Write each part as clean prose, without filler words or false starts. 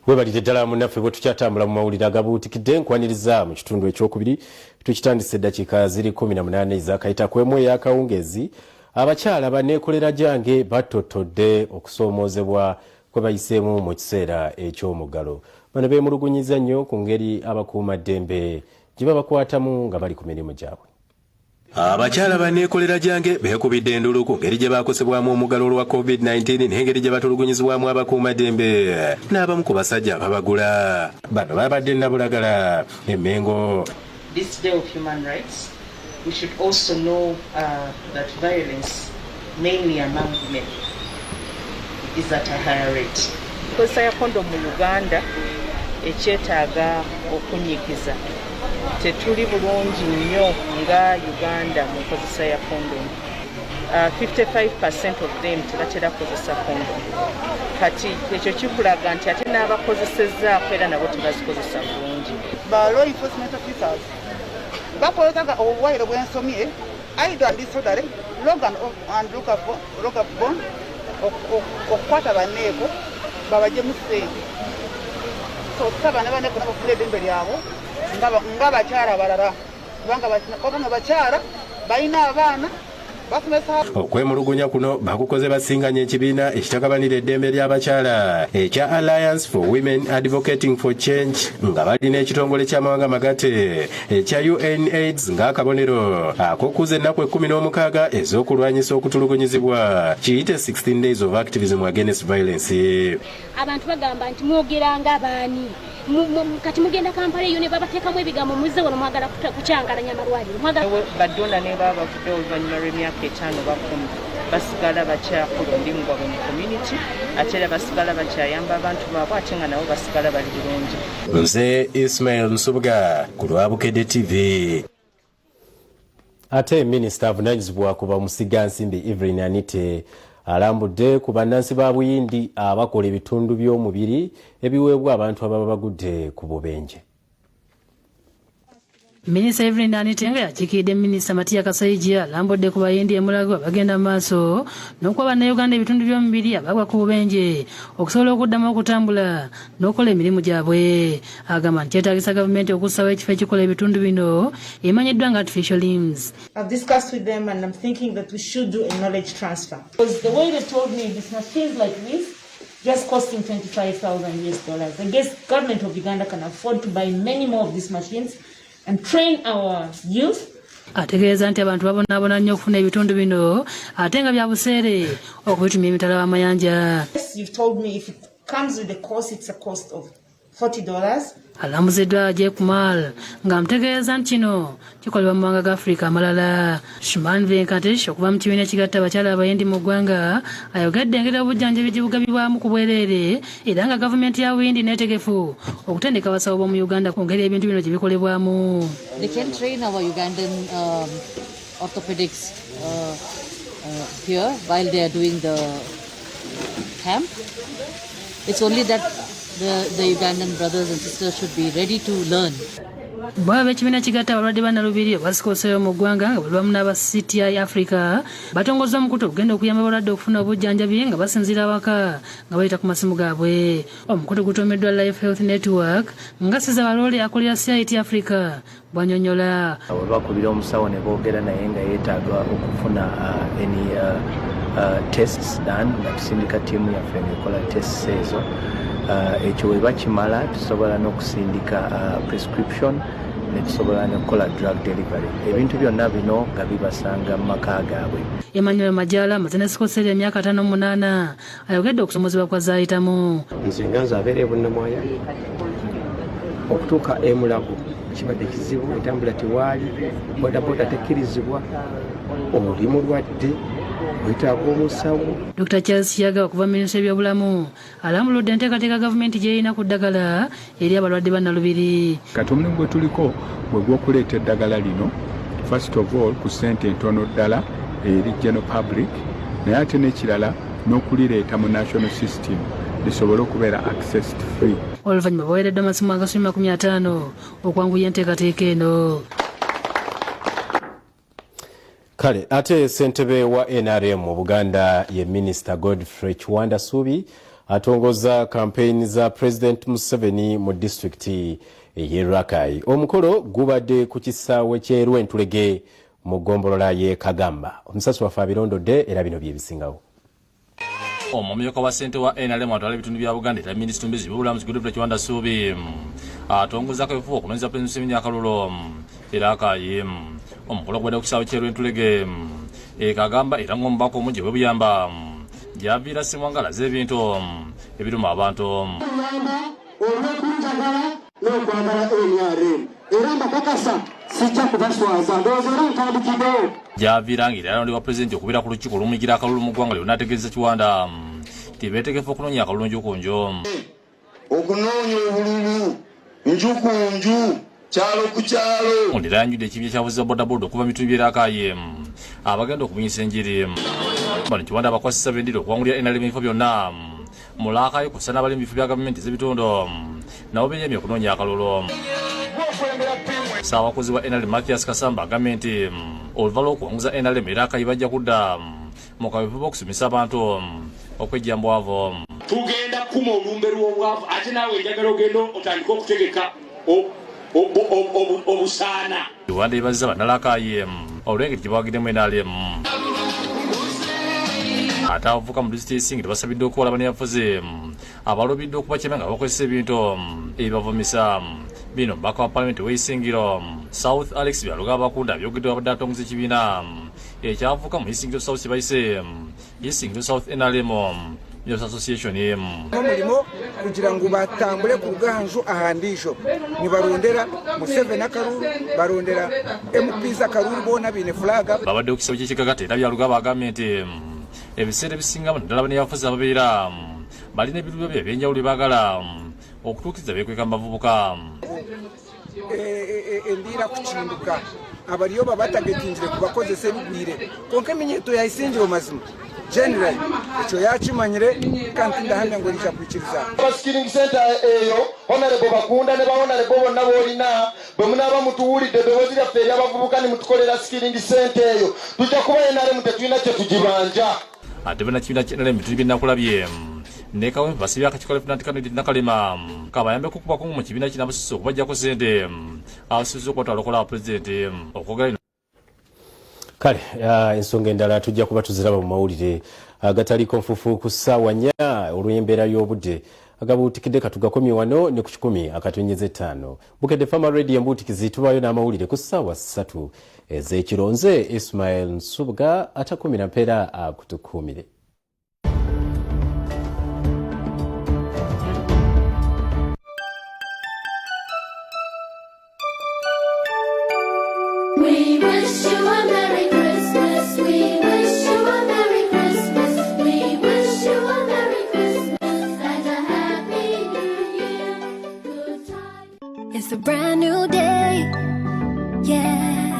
Webalire ddala munnaffe bwe tukyatambula mu mawulire agabuutikidde nkwaniriza mu kitundu ekyokubiri tukitandise eddakiika ziri 18 ezakayita kwemu ey'akawungezi abakyala banneekolera gyange batotodde okusoomoozebwa kwe bayiseemu mu kiseera eky'omuggalo. Bano beemulugunyiza nnyo ku ngeri abakuumaddembe gye babakwatamu nga bali ku mirimu gyabwe. Abakyala banneekolera gyange beekubidde endulu ku ngeri gye baakosebwamu omuggalo olwa COVID-19 n'engeri gye batulugunyizibwamu abakuumaddembe n'abamu ku basajja babagula. Bano babadde nabulagala emmengo. This day of human rights, we should also know that violence, mainly among women, is at a higher rate. Enkozesa ya kondomu mu Uganda ekyetaaga okunyikiza. Tetuli bulungi nnyo nga Uganda mu nkozesa ya kondomu. 55% of them tebatera kukozesa kondomu. Kati ekyo kikulaga nti ate n'abakozesezzaako era nabo tebazikozesa bulungi. Ba law enforcement officers bakoleraga obulwaire bw'ensomye either and disorderly log and look up bond okukwata banneeko babagye mu ssente. So saba ne banneeko n'abafuna eddembe lyabo nga bakyala balala kubanga bakyala balina abaana basomesa. Okwemulugunya kuno bakukoze basinganya ekibiina ekitakabanira eddembe ly'abakyala ekya Alliance for Women Advocating for Change nga balina ekitongole ky'amawanga magate ekya UNAIDS ng'akabonero ak'okkuza ennaku 16 ez'okulwanyisa okutulugunyizibwa kiyite 16 days of activism against violence. Abantu bagamba nti mwogeranga abaani kati mugenda Kampala eyo ne babateekamu ebigambo muzze wano mwagala kukyangalanya amalwaliro. Badonda ne babavudde oluvannyuma lw'emyaka 5 bakumi basigala bakyakola omulimu gwabwe mu community ate era basigala bakyayamba abantu baabwe ate nga nabo basigala bali bulungi. Nze Ismail Nsubuga ku Lwabukedde TV. Ate minisita avunaanyizibwa ku bamusigansimbi Evelyn Anite alambudde ku bannansi ba Buyindi abakola ebitundu by'omubiri ebiweebwa abantu ababa bagudde ku bubenje. Minisita Evelyn Anite nga yakiikidde Minisita Matiya Kasaija alambudde ku Bayindi emulago abagenda maaso n'okuwa Bannayuganda ebitundu by'omubiri abagwa ku bubenje okusobola okuddamu okutambula n'okola emirimu gyabwe. Agamba nti kyetaagisa gavumenti okussawo ekifo ekikola ebitundu bino emanyiddwa nga artificial limbs. I've discussed with them and I'm thinking that we should do a knowledge transfer. Because the way they told me this machines like this just costing $25,000 US. I guess government of Uganda can afford to buy many more of these machines and train our youth. Ategeeza nti abantu babonaabona nnyo okufuna ebitundu bino ate nga bya buseere okubitumya emitala w'amayanja. You've told me if it comes with the cost, it's a cost of $40. Alamuziddwa Jake Mal nga amutegeeza nti kino kikolebwa mu mawanga ga Afrika amalala. Shuman Venkatesh okuva mu kibiina ekigatta abakyala abayindi mu ggwanga ayogedde engeri obujjanjabi gye bugabibwamu ku bwereere era nga gavumenti ya Buyindi neetegefu okutendeka abasawo b'omu Uganda ku ngeri ebintu bino gye bikolebwamu. They can train our Ugandan orthopedics here while they are doing the camp. It's only that the Ugandan brothers and sisters should be ready to learn. Bwaba ekibiina kigatta abalwadde bannalubiri abasikoseewo mu ggwanga nga buli wamu n'aba CTI Africa batongozza omukutu okugenda okuyamba abalwadde okufuna obujjanjabi nga basinziira awaka nga bayita ku masimu gaabwe. Omukutu gutuumiddwa Life Health Network nga Siza Baloole akolera CIT Africa bw'annyonnyola. Bakubira omusawo ne boogera naye nga yeetaaga okufuna tests done nga tusindika ttiimu yaffe nekola tests ezo. Ekyo bwe bakimala tusobola n'okusindika prescription ne tusobola n'okukola drug delivery. Ebintu byonna bino nga bibasanga mu maka gaabwe. Emmanuel Majala amaze n'esikoseera emyaka 58 ayogedde okusomozebwa kwa zaayitamu. Nze nganza abeera bunnamwaya okutuuka emulago kibadde kizibu entambula tewaali bodaboda tekkirizibwa oli mulwadde wetaaga omusawo. Dr. Charles Yaga okuva minisita ebyobulamu alambuludde enteekateeka gavumenti gy'erina ku ddagala eri abalwadde bannalubiri. Kati omulimu gwe tuliko bwe gw'okuleeta eddagala lino first of all ku ssente entono ddala eri general public naye ate n'ekirala n'okulireeta mu national system lisobole okubeera accessed free. Oluvannyuma baweereddwa amasimu agasumi 50 okwanguya enteekateeka eno. Kale ate ssentebe wa NRM mu Buganda ye Minisita Godfrey Kiwanda Suubi atongoza kampeyini za Pulezidenti Museveni mu disitulikiti y'e Rakai. Omukolo gubadde ku kisaawe ky'e Rwentulege mu ggombolola y'e Kagamba. Omusasi waffe abirondodde era bino bye bisingawo. Omumyuka wa ssente wa NRM atwala ebitundu bya Buganda era minisita omubezi by'obulamuzi Godfrey Kiwanda Suubi atongoza akaweefube okunonyeza Pulezidenti Museveni akalulu era Akayi. Omukolo gubadde ku kisaawe ky'e Rwentulege e Kagamba era ng'omubaka omungi bwebuyamba javiira Simwanga alaze ebintu ebiruma abantu. olw'okunjagala n'okwagala NRM era mbakakasa sijja kubaswaza ndowooza era ntandikiddewo. Javiira ng'era yalondebwa pulezidenti okubeera ku lukiiko olw'omuyigira akalulu mu ggwanga lyonna ategeeza Kiwanda nti beetegefu okunoonya akalulu nju ku nju. Okunoonya obululu nju ku nju kyalo ku kyalo. Ondera yanjudde ekibya kyabuziza bodaboda okuva mu bitundu by'e Rakai abagenda okubunyisa enjiri. Bano Kiwanda abakwasisa b'endira okuwangulira NRM ebifo byonna mu Rakai kussa n'abali mu bifo bya gavumenti ez'ebitundu nabo benyamye okunoonya akalulu. Ssaabakozi wa NRM Mathias Kasamba agambye nti oluvannyuma lw'okuwanguza NRM e Rakai bajja kudda mu kaweefube okusomesa abantu okwejja mu bwavu. Tugenda kuma olumbe lw'obwavu ate naawe njagala ogenda otandika okutegeka obusaana. Kiwanda yeebazizza bannalakayi olw'engeri gye bawagidemu NRM. Ate abavubuka mu disitulikiti y'Isingiri basabidde okukola banyafuzi abalobidde okubakyema nga bakozesa ebintu ebibavumisa. Bino omubaka wa Paalamenti w'Isingiro South Alex Byaluga Abakunda byogedde wabadde atongoza ekibiina ekyavuka mu Isingiro South bayise Isingiro South NRM Youth Association. Omulimo kugira ngu batambule ku ruganju ahandisho nibarondera Museveni akalulu barondera MPs akalulu bona bine flaga. Babadde ku kisabo ky'ekikagata era Byaluga bagambye nti ebiseera ebisinga ddala banyafuzi ababeera balina ebiruubirirwa eby'enjawulo baagala okutuukiriza beekweka mu bavubuka. Endira kukinduka abaliyo babatagetinjire kubakozesa ebigwire konka eminyeto yayisingiro mazima general ekyo yakimanyire kanti ndahamya ngo likyakwikkiriza. Skilling center eyo honorable Bakunda ne ba honorable bonna boolina bwe munaaba mutuwulidde eddoboozi lyaffe ery'abavubuka ne mutukolera skilling center eyo tujja kuba NRM tetulina kye tugibanja. Ate bannakibiina kya NRM bitundu byennakulabye ne kawempe basibye akakiiko Pulezidenti Nakalema kabayambe okukubako mu kibiina kino abasusse okubaggyako ssente abasusse okubatwala okola pulezidenti okwogera. Kale ensonga endala tujja kuba tuziraba mu mawulire agataliko nfufu ku ssaawa 4 olw'embeera y'obudde agabuutikidde katugakomye wano ne ku 10:5. Bukedde Farmer Radio embuutikizi tubaayo n'amawulire ku ssaawa 3 ez'ekironze. Ismail Nsubuga atakumira mpeera akutukuumire. We wish you a Merry Christmas. We wish you a Merry Christmas. We wish you a Merry Christmas and a Happy New Year. Good time. It's a brand new day. Yeah.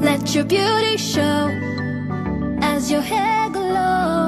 Let your beauty show as your hair glows.